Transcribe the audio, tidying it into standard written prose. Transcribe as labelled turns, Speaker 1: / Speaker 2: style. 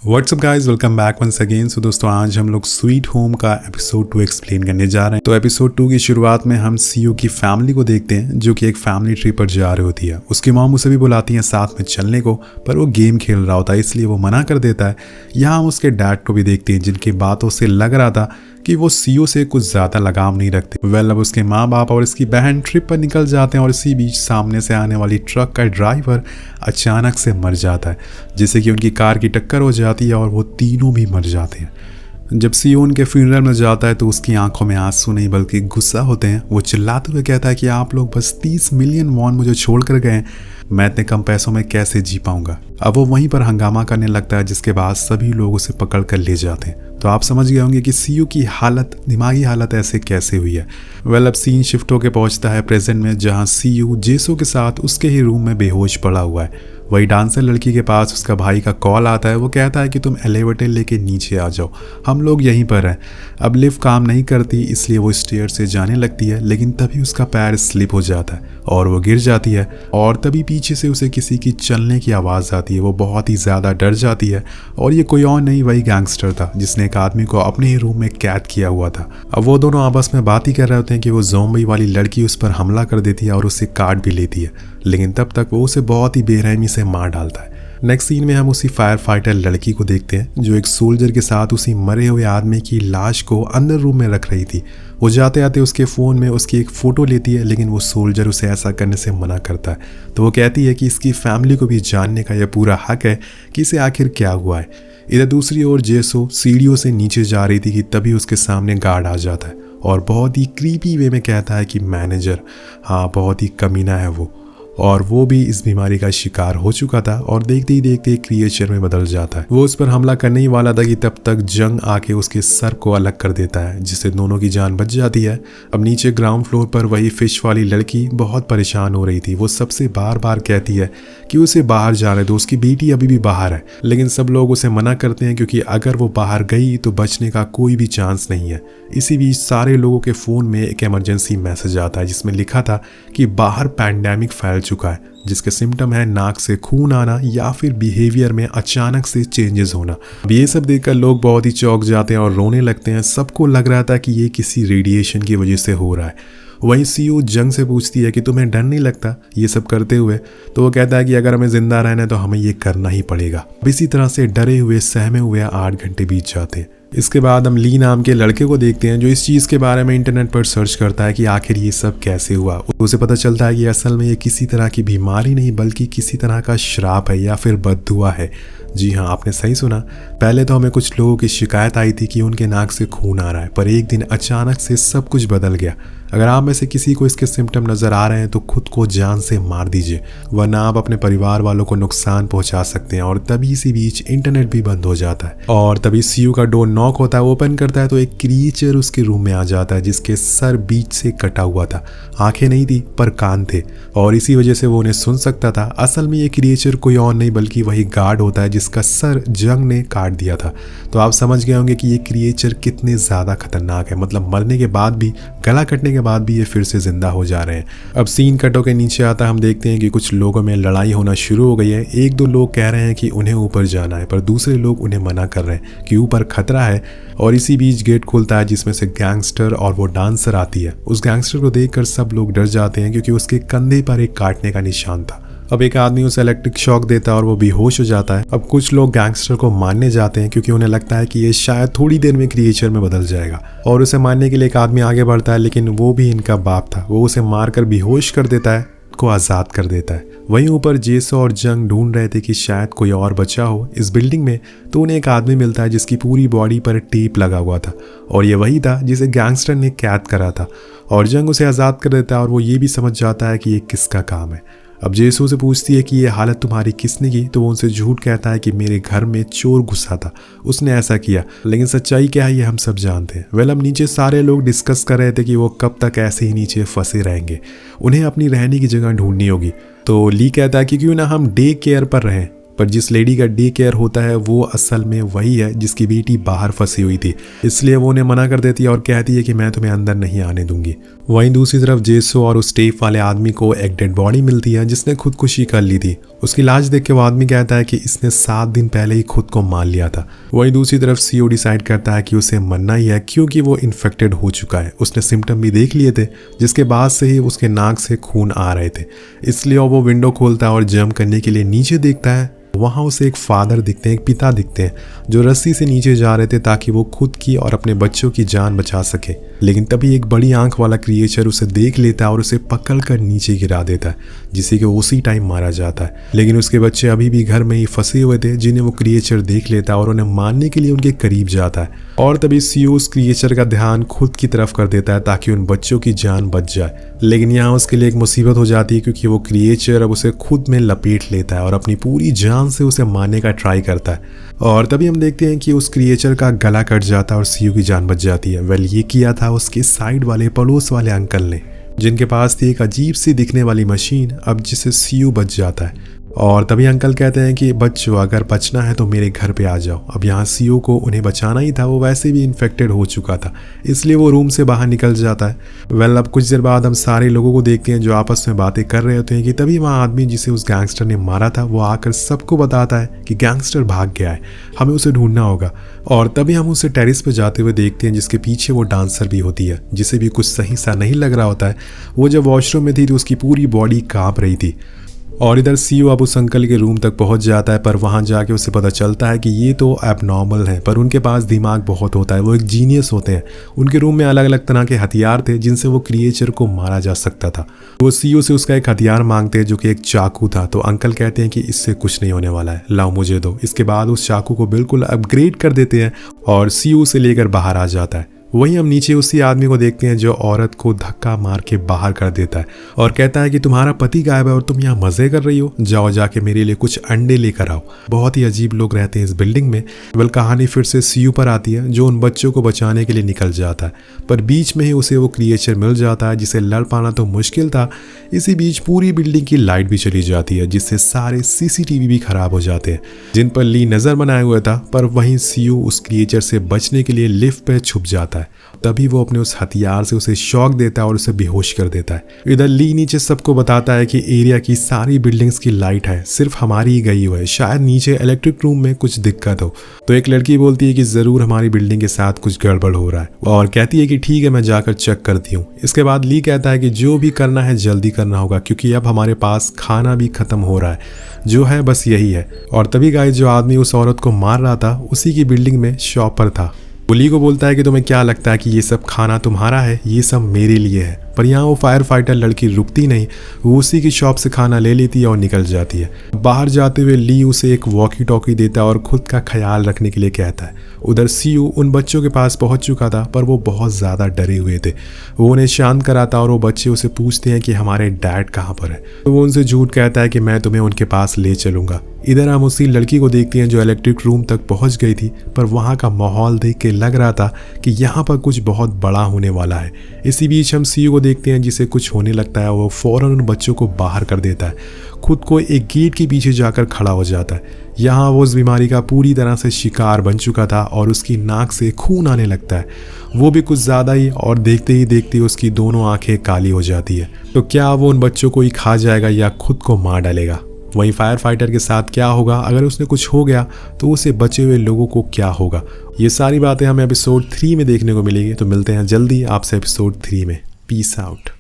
Speaker 1: WhatsApp guys, welcome back once again. So दोस्तों, आज हम लोग स्वीट होम का एपिसोड 2 एक्सप्लेन करने जा रहे हैं। तो एपिसोड 2 की शुरुआत में हम सीयू की फैमिली को देखते हैं जो कि एक फैमिली ट्रिप पर जा रही होती है। उसकी मॉम उसे भी बुलाती है साथ में चलने को, पर वो गेम खेल रहा होता है इसलिए वो मना कर देता है। यहाँ हम उसके डैड को भी देखते हैं जिनकी बातों से लग रहा था कि वो सीयू से कुछ ज़्यादा लगाव नहीं रखते। अब उसके माँ बाप और इसकी बहन ट्रिप पर निकल जाते हैं और इसी बीच सामने से आने वाली ट्रक का ड्राइवर अचानक से मर जाता है, जिससे कि उनकी कार की टक्कर हो जाती है और वो तीनों भी मर जाते हैं। जब सीयू उनके फ्यूनरल में जाता है तो उसकी आंखों में आंसू नहीं बल्कि गुस्सा होते हैं। वो चिल्लाते हुए कहता है कि आप लोग बस 30 मिलियन वॉन मुझे छोड़ कर गए, मैं इतने कम पैसों में कैसे जी पाऊंगा। अब वो वहीं पर हंगामा करने लगता है, जिसके बाद सभी लोग उसे पकड़ कर ले जाते हैं। तो आप समझ गए होंगे कि सीयू की हालत, दिमागी हालत ऐसे कैसे हुई है। अब सीन शिफ्ट होकर पहुंचता है प्रेजेंट में, जहां सीयू जेसो के साथ उसके ही रूम में बेहोश पड़ा हुआ है। वही डांसर लड़की के पास उसका भाई का कॉल आता है। वो कहता है कि तुम एलिवेटर लेके नीचे आ जाओ, हम लोग यहीं पर हैं। अब लिफ्ट काम नहीं करती इसलिए वो स्टेयर से जाने लगती है, लेकिन तभी उसका पैर स्लिप हो जाता है और वो गिर जाती है। और तभी पीछे से उसे किसी की चलने की आवाज़ आती है। वो बहुत ही ज़्यादा डर जाती है और ये कोई और नहीं, वही गैंगस्टर था जिसने एक आदमी को अपने ही रूम में कैद किया हुआ था। अब वो दोनों आपस में बात ही कर रहे होते हैं कि वो ज़ॉम्बी वाली लड़की उस पर हमला कर देती है और उससे काट भी लेती है, लेकिन तब तक वो उसे बहुत ही बेरहमी से मार डालता है। नेक्स्ट सीन में हम उसी फायर फाइटर लड़की को देखते हैं जो एक सोल्जर के साथ उसी मरे हुए आदमी की लाश को अंदर रूम में रख रही थी। वो जाते आते उसके फ़ोन में उसकी एक फ़ोटो लेती है, लेकिन वो सोल्जर उसे ऐसा करने से मना करता है। तो वो कहती है कि इसकी फैमिली को भी जानने का यह पूरा हक है कि इसे आखिर क्या हुआ है। इधर दूसरी ओर जेसो सीढ़ियों से नीचे जा रही थी कि तभी उसके सामने गार्ड आ जाता है और बहुत ही क्रीपी वे में कहता है कि मैनेजर, हाँ बहुत ही कमीना है वो, और वो भी इस बीमारी का शिकार हो चुका था और देखते ही देखते क्रिएचर में बदल जाता है। वो उस पर हमला करने ही वाला था कि तब तक जंग आके उसके सर को अलग कर देता है, जिससे दोनों की जान बच जाती है। अब नीचे ग्राउंड फ्लोर पर वही फिश वाली लड़की बहुत परेशान हो रही थी। वो सबसे बार बार कहती है कि उसे बाहर जाने दो, उसकी बेटी अभी भी बाहर है, लेकिन सब लोग उसे मना करते हैं क्योंकि अगर वो बाहर गई तो बचने का कोई भी चांस नहीं है। इसी बीच सारे लोगों के फ़ोन में एक इमरजेंसी मैसेज आता है जिसमें लिखा था कि बाहर पैंडेमिक फैल चुका है, जिसके सिम्टम है नाक से खून आना या फिर बिहेवियर में अचानक से चेंजेस होना। अब ये सब देखकर लोग बहुत ही चौंक जाते हैं और रोने लगते हैं। सबको लग रहा था कि ये किसी रेडिएशन की वजह से हो रहा है। वहीं सीयू जंग से पूछती है कि तुम्हें डर नहीं लगता ये सब करते हुए। तो वो कहता है कि अगर हमें जिंदा रहना है तो हमें ये करना ही पड़ेगा। इसी तरह से डरे हुए सहमे हुए 8 घंटे बीत जाते हैं। इसके बाद हम ली नाम के लड़के को देखते हैं जो इस चीज़ के बारे में इंटरनेट पर सर्च करता है कि आखिर ये सब कैसे हुआ। उसे पता चलता है कि असल में ये किसी तरह की बीमारी नहीं बल्कि किसी तरह का श्राप है या फिर बद्दुआ है। जी हाँ, आपने सही सुना। पहले तो हमें कुछ लोगों की शिकायत आई थी कि उनके नाक से खून आ रहा है, पर एक दिन अचानक से सब कुछ बदल गया। अगर आप में से किसी को इसके सिम्टम नज़र आ रहे हैं तो खुद को जान से मार दीजिए, वरना आप अपने परिवार वालों को नुकसान पहुंचा सकते हैं। और तभी इसी बीच इंटरनेट भी बंद हो जाता है और तभी सीयू का डोर नॉक होता है। ओपन करता है तो एक क्रिएचर उसके रूम में आ जाता है जिसके सर बीच से कटा हुआ था। आंखें नहीं थी पर कान थे और इसी वजह से वो उन्हें सुन सकता था। असल में ये क्रिएचर कोई और नहीं बल्कि वही गार्ड होता है जिसका सर जंग ने काट दिया था। तो आप समझ गए होंगे कि ये क्रिएचर कितने ज़्यादा खतरनाक है। मतलब मरने के बाद भी, गला कटने के बाद भी ये फिर से जिंदा हो जा रहे हैं। अब सीन कटो के नीचे आता, हम देखते हैं कि कुछ लोगों में लड़ाई होना शुरू हो गई है। 1-2 लोग कह रहे हैं कि उन्हें ऊपर जाना है, पर दूसरे लोग उन्हें मना कर रहे हैं कि ऊपर खतरा है। और इसी बीच गेट खुलता है जिसमें से गैंगस्टर और वो डांसर आती है। उस गैंगस्टर को देखकर सब लोग डर जाते हैं क्योंकि उसके कंधे पर एक काटने का निशान था। अब एक आदमी उसे इलेक्ट्रिक शॉक देता है और वो बेहोश हो जाता है। अब कुछ लोग गैंगस्टर को मारने जाते हैं क्योंकि उन्हें लगता है कि ये शायद थोड़ी देर में क्रिएचर में बदल जाएगा, और उसे मारने के लिए एक आदमी आगे बढ़ता है, लेकिन वो भी इनका बाप था। वो उसे मारकर बेहोश कर देता है, को आज़ाद कर देता है। वहीं ऊपर जेसो और जंग ढूंढ रहे थे कि शायद कोई और बचा हो इस बिल्डिंग में, तो उन्हें एक आदमी मिलता है जिसकी पूरी बॉडी पर टेप लगा हुआ था और ये वही था जिसे गैंगस्टर ने कैद करा था। और जंग उसे आज़ाद कर देता है और वो ये भी समझ जाता है कि ये किसका काम है। अब जेसो से पूछती है कि ये हालत तुम्हारी किसने की, तो वो उनसे झूठ कहता है कि मेरे घर में चोर घुसा था, उसने ऐसा किया। लेकिन सच्चाई क्या है ये हम सब जानते हैं। अब नीचे सारे लोग डिस्कस कर रहे थे कि वो कब तक ऐसे ही नीचे फंसे रहेंगे, उन्हें अपनी रहने की जगह ढूंढनी होगी। तो ली कहता है कि क्यों ना हम डे केयर पर रहें, पर जिस लेडी का डे केयर होता है वो असल में वही है जिसकी बेटी बाहर फंसी हुई थी, इसलिए वो उन्हें मना कर देती है और कहती है कि मैं तुम्हें अंदर नहीं आने दूंगी। वहीं दूसरी तरफ जेसो और उस टेप वाले आदमी को एक डेड बॉडी मिलती है जिसने खुदकुशी कर ली थी। उसकी लाश देख के वो आदमी कहता है कि इसने 7 दिन पहले ही खुद को मार लिया था। वहीं दूसरी तरफ सीओ डिसाइड करता है कि उसे मरना ही है क्योंकि वो इन्फेक्टेड हो चुका है। उसने सिम्टम भी देख लिए थे जिसके बाद से ही उसके नाक से खून आ रहे थे, इसलिए वो विंडो खोलता है और जंप करने के लिए नीचे देखता है। वहाँ उसे एक फादर दिखते हैं, एक पिता दिखते हैं जो रस्सी से नीचे जा रहे थे ताकि वो खुद की और अपने बच्चों की जान बचा सके। लेकिन तभी एक बड़ी आंख वाला क्रिएचर उसे देख लेता है और उसे पकड़ कर नीचे गिरा देता है, जिसे कि उसी टाइम मारा जाता है। लेकिन उसके बच्चे अभी भी घर में ही फंसे हुए थे जिन्हें वो क्रिएचर देख लेता है और उन्हें मारने के लिए उनके करीब जाता है। और तभी सीओ उस क्रिएचर का ध्यान खुद की तरफ कर देता है ताकि उन बच्चों की जान बच जाए। लेकिन यहाँ उसके लिए एक मुसीबत हो जाती है क्योंकि वो क्रिएचर अब उसे खुद में लपेट लेता है और अपनी पूरी जान से उसे मारने का ट्राई करता है। और तभी हम देखते हैं कि उस क्रिएचर का गला कट जाता है और सीओ की जान बच जाती है। वेल, ये किया था उसके साइड वाले पड़ोस वाले अंकल ने, जिनके पास थी एक अजीब सी दिखने वाली मशीन, अब जिससे सीओ बच जाता है। और तभी अंकल कहते हैं कि बच्चों, अगर बचना है तो मेरे घर पे आ जाओ। अब यहाँ सीओ को उन्हें बचाना ही था, वो वैसे भी इन्फेक्टेड हो चुका था, इसलिए वो रूम से बाहर निकल जाता है। वेल, अब कुछ देर बाद हम सारे लोगों को देखते हैं जो आपस में बातें कर रहे होते हैं कि तभी वहाँ आदमी जिसे उस गैंगस्टर ने मारा था वो आकर सबको बताता है कि गैंगस्टर भाग गया है, हमें उसे ढूंढना होगा। और तभी हम उसे टेरिस पे जाते हुए देखते हैं जिसके पीछे वो डांसर भी होती है, जिसे भी कुछ सही सा नहीं लग रहा होता है। वो जब वॉशरूम में थी तो उसकी पूरी बॉडी कांप रही थी। और इधर सीओ अब उस अंकल के रूम तक पहुंच जाता है, पर वहां जाके उसे पता चलता है कि ये तो एबनॉर्मल है, पर उनके पास दिमाग बहुत होता है, वो एक जीनियस होते हैं। उनके रूम में अलग अलग तरह के हथियार थे जिनसे वो क्रिएचर को मारा जा सकता था। वो सीओ से उसका एक हथियार मांगते हैं जो कि एक चाकू था, तो अंकल कहते हैं कि इससे कुछ नहीं होने वाला है, लाओ मुझे दो। इसके बाद उस चाकू को बिल्कुल अपग्रेड कर देते हैं और सीओ उसे लेकर बाहर आ जाता है। वहीं हम नीचे उसी आदमी को देखते हैं जो औरत को धक्का मार के बाहर कर देता है और कहता है कि तुम्हारा पति गायब है और तुम यहाँ मजे कर रही हो, जाओ जाके मेरे लिए कुछ अंडे लेकर आओ। बहुत ही अजीब लोग रहते हैं इस बिल्डिंग में। वेल, कहानी फिर से सीयू पर आती है जो उन बच्चों को बचाने के लिए निकल जाता है, पर बीच में ही उसे वो क्रिएचर मिल जाता है जिसे लड़ पाना तो मुश्किल था। इसी बीच पूरी बिल्डिंग की लाइट भी चली जाती है जिससे सारे सीसीटीवी भी खराब हो जाते हैं जिन पर ली नजर बनाए हुआ था। पर वहीं सीयू उस क्रिएचर से बचने के लिए लिफ्ट पे छुप जाता है। तभी वो अपने उस हथियार से उसे शॉक देता है और उसे बेहोश कर देता है। इधर ली नीचे सबको बताता है कि एरिया की सारी बिल्डिंग्स की लाइट है, सिर्फ हमारी ही गई हुई है, शायद नीचे इलेक्ट्रिक रूम में कुछ दिक्कत हो। तो एक लड़की बोलती है कि जरूर हमारी बिल्डिंग के साथ कुछ गड़बड़ हो रहा है और कहती है कि ठीक है, मैं जाकर चेक करती हूँ। इसके बाद ली कहता है कि जो भी करना है जल्दी करना होगा क्योंकि अब हमारे पास खाना भी खत्म हो रहा है, जो है बस यही है। और तभी गाइस जो आदमी उस औरत को मार रहा था उसी की बिल्डिंग में शॉप पर था। वो ली को बोलता है कि तुम्हें क्या लगता है कि ये सब खाना तुम्हारा है, ये सब मेरे लिए है। पर यहाँ वो फायर फाइटर लड़की रुकती नहीं, वो उसी की शॉप से खाना ले लेती है और निकल जाती है। बाहर जाते हुए ली उसे एक वॉकी टॉकी देता है और खुद का ख्याल रखने के लिए कहता है। उधर सीयू उन बच्चों के पास पहुंच चुका था पर वो बहुत ज़्यादा डरे हुए थे। वो उन्हें शांत कराता और वो बच्चे उसे पूछते हैं कि हमारे डैड कहाँ पर है। तो वो उनसे झूठ कहता है कि मैं तुम्हें उनके पास ले चलूँगा। इधर हम उसी लड़की को देखते हैं जो इलेक्ट्रिक रूम तक पहुंच गई थी, पर वहाँ का माहौल देख के लग रहा था कि यहाँ पर कुछ बहुत बड़ा होने वाला है। इसी बीच हम सीयू को देखते हैं जिसे कुछ होने लगता है। वो फौरन उन बच्चों को बाहर कर देता है, खुद को एक गेट के पीछे जाकर खड़ा हो जाता है। यहाँ वो उस बीमारी का पूरी तरह से शिकार बन चुका था और उसकी नाक से खून आने लगता है, वो भी कुछ ज़्यादा ही, और देखते ही देखते उसकी दोनों आंखें काली हो जाती है। तो क्या वो उन बच्चों को ही खा जाएगा या खुद को मार डालेगा? वहीं फायर फाइटर के साथ क्या होगा? अगर उसने कुछ हो गया तो उसे बचे हुए लोगों को क्या होगा? ये सारी बातें हमें एपिसोड 3 में देखने को मिलेगी। तो मिलते हैं जल्दी आपसे एपिसोड 3 में। Peace out.